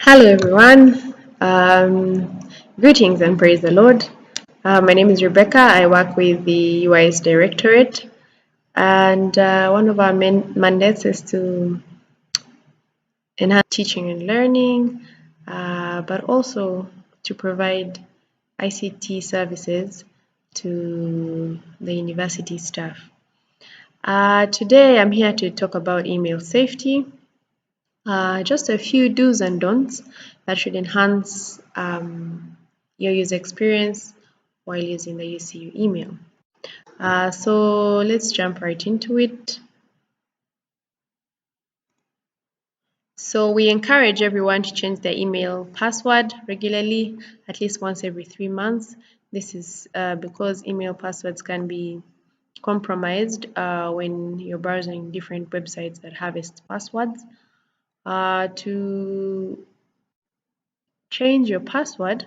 Hello, everyone. Greetings and praise the Lord. My name is Rebecca. I work with the UIS Directorate, and one of our main mandates is to enhance teaching and learning, but also to provide ICT services to the university staff. Today, I'm here to talk about email safety. Just a few do's and don'ts that should enhance your user experience while using the UCU email. So let's jump right into it. So we encourage everyone to change their email password regularly, at least once every 3 months. This is because email passwords can be compromised when you're browsing different websites that harvest passwords. To change your password,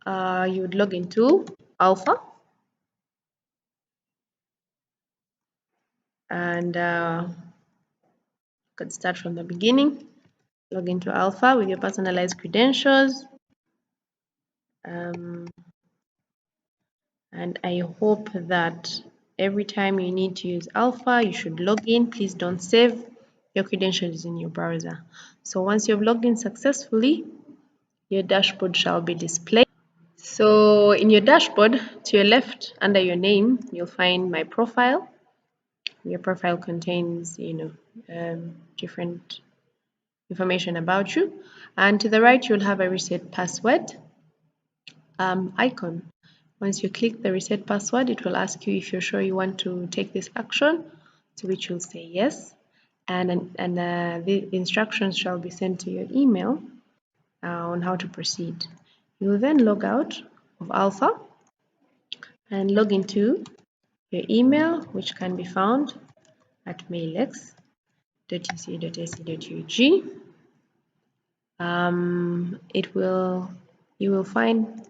you would log into Alpha and could start from the beginning. Log into Alpha with your personalized credentials. And I hope that every time you need to use Alpha, you should log in. Please don't save your credentials in your browser. So once you've logged in successfully, your dashboard shall be displayed. So in your dashboard, to your left under your name, you'll find my profile. Your profile contains, different information about you. And to the right, you'll have a reset password icon. Once you click the reset password, it will ask you if you're sure you want to take this action, to which you'll say yes. And the instructions shall be sent to your email on how to proceed. You will then log out of Alpha and log into your email, which can be found at mailx.uc.ac.ug. You will find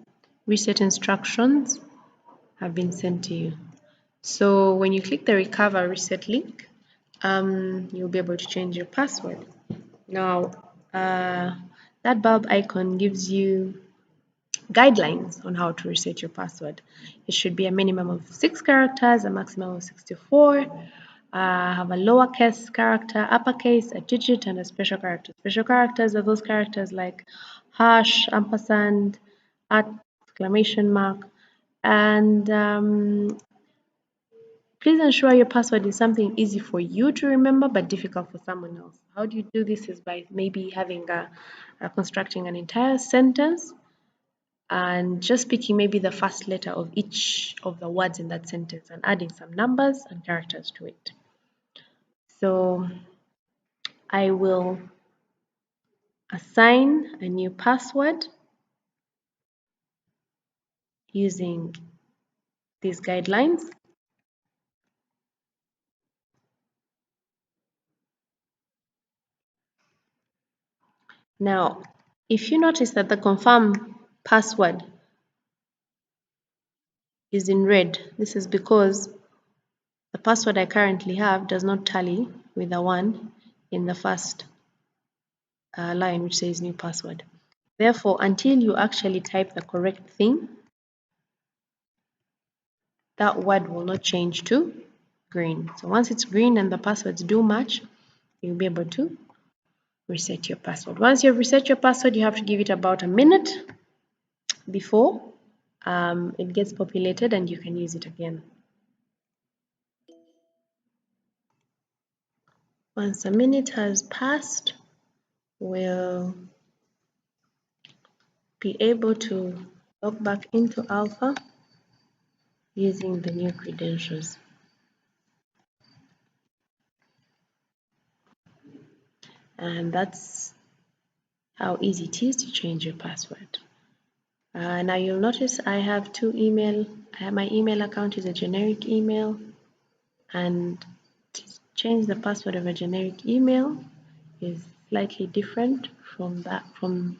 reset instructions have been sent to you. So when you click the recover reset link, you'll be able to change your password. Now, that bulb icon gives you guidelines on how to reset your password. It should be a minimum of 6 characters, a maximum of 64. Have a lowercase character, uppercase, a digit, and a special character. Special characters are those characters like hash, ampersand, exclamation mark, and please ensure your password is something easy for you to remember but difficult for someone else. How do you do this is by maybe having constructing an entire sentence and just picking maybe the first letter of each of the words in that sentence and adding some numbers and characters to it. So I will assign a new password using these guidelines. Now, if you notice that the confirm password is in red, this is because the password I currently have does not tally with the one in the first line which says new password. Therefore, until you actually type the correct thing, that word will not change to green. So once it's green and the passwords do match, you'll be able to reset your password. Once you've reset your password, you have to give it about a minute before it gets populated and you can use it again. Once a minute has passed, we'll be able to log back into Alpha using the new credentials. And that's how easy it is to change your password. Now you'll notice I have my email account is a generic email, and to change the password of a generic email is slightly different from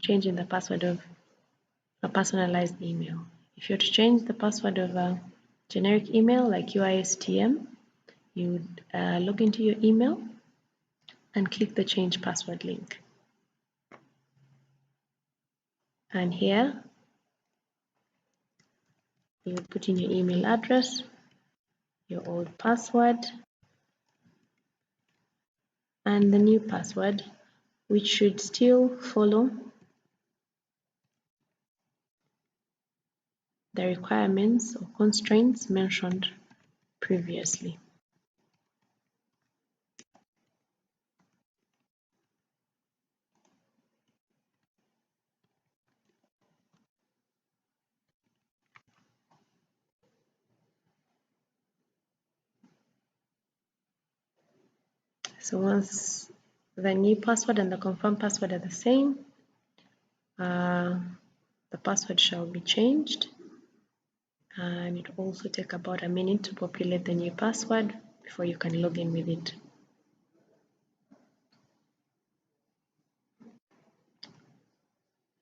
changing the password of a personalized email. If you're to change the password of a generic email like UISTM, you would log into your email and click the change password link. and here you put in your email address, your old password, and the new password, which should still follow the requirements or constraints mentioned previously. So once the new password and the confirmed password are the same, the password shall be changed, and it will also take about a minute to populate the new password before you can log in with it.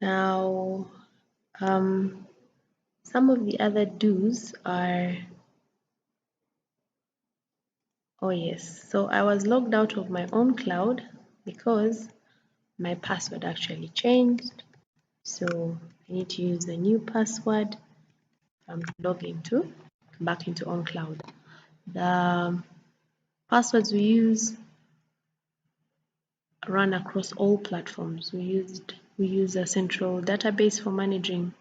Now, some of the other do's are, oh yes, so I was logged out of my own cloud because my password actually changed. So I need to use the new password to log back into OnCloud. The passwords we use run across all platforms. We use a central database for managing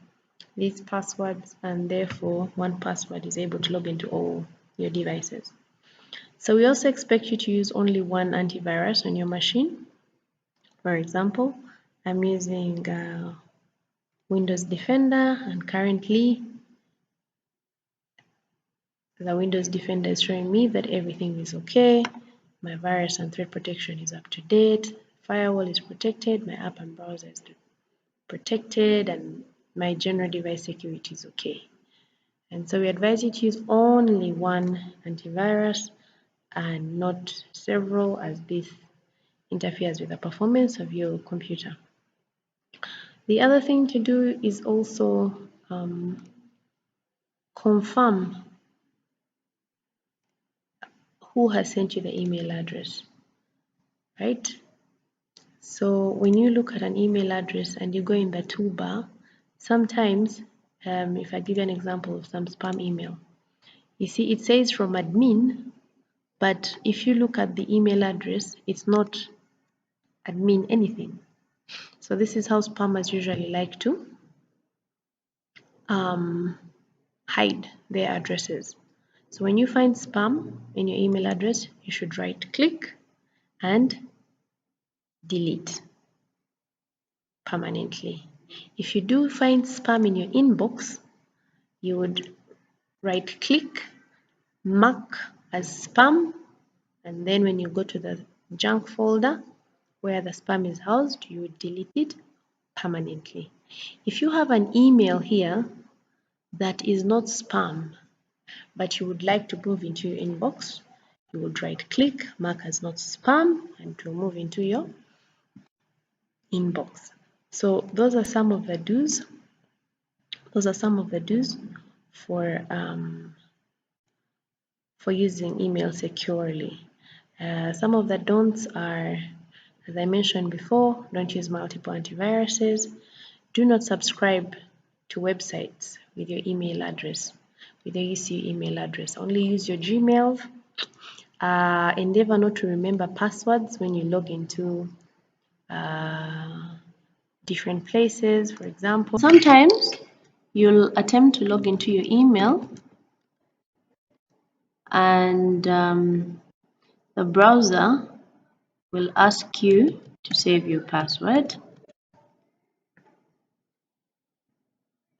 these passwords, and therefore one password is able to log into all your devices. So we also expect you to use only one antivirus on your machine. For example, I'm using Windows Defender, and currently the Windows Defender is showing me that everything is okay. My virus and threat protection is up to date. Firewall is protected. My app and browser is protected, and my general device security is okay. And so we advise you to use only one antivirus and not several, as this interferes with the performance of your computer. The other thing to do is also confirm who has sent you the email address, right? So when you look at an email address and you go in the toolbar, sometimes, if I give you an example of some spam email, you see it says from admin, but if you look at the email address, it's not admin anything. So this is how spammers usually like to hide their addresses. So when you find spam in your email address, you should right click and delete permanently. If you do find spam in your inbox, you would right click, mark as spam, and then when you go to the junk folder where the spam is housed, you would delete it permanently. If you have an email here that is not spam, but you would like to move into your inbox, you would right click, mark as not spam, and to move into your inbox. So those are some of the do's. Those are some of the do's for using email securely. Some of the don'ts are, as I mentioned before, don't use multiple antiviruses. Do not subscribe to websites with your email address, with your ECU email address. Only use your Gmail. Endeavor not to remember passwords when you log into different places. For example, sometimes you'll attempt to log into your email and the browser will ask you to save your password.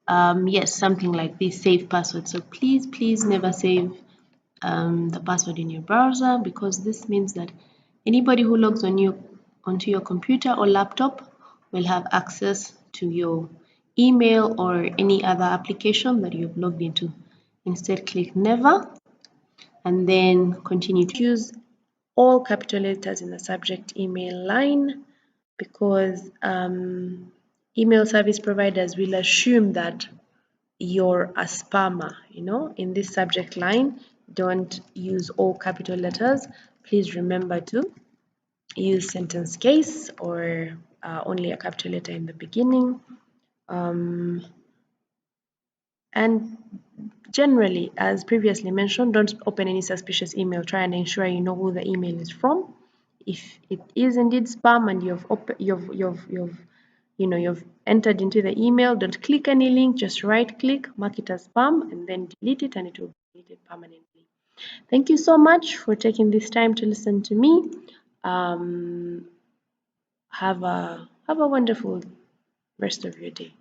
Yes, something like this, save password. So please never save the password in your browser, because this means that anybody who logs onto your computer or laptop will have access to your email or any other application that you've logged into. Instead, click never and then continue to use all capital letters in the subject email line, because email service providers will assume that you're a spammer. In this subject line, don't use all capital letters. Please remember to use sentence case or only a capital letter in the beginning. And generally, as previously mentioned, don't open any suspicious email. Try and ensure you know who the email is from. If it is indeed spam and you've entered into the email, don't click any link. Just right click, mark it as spam, and then delete it, and it will be deleted permanently. Thank you so much for taking this time to listen to me. Have a wonderful rest of your day.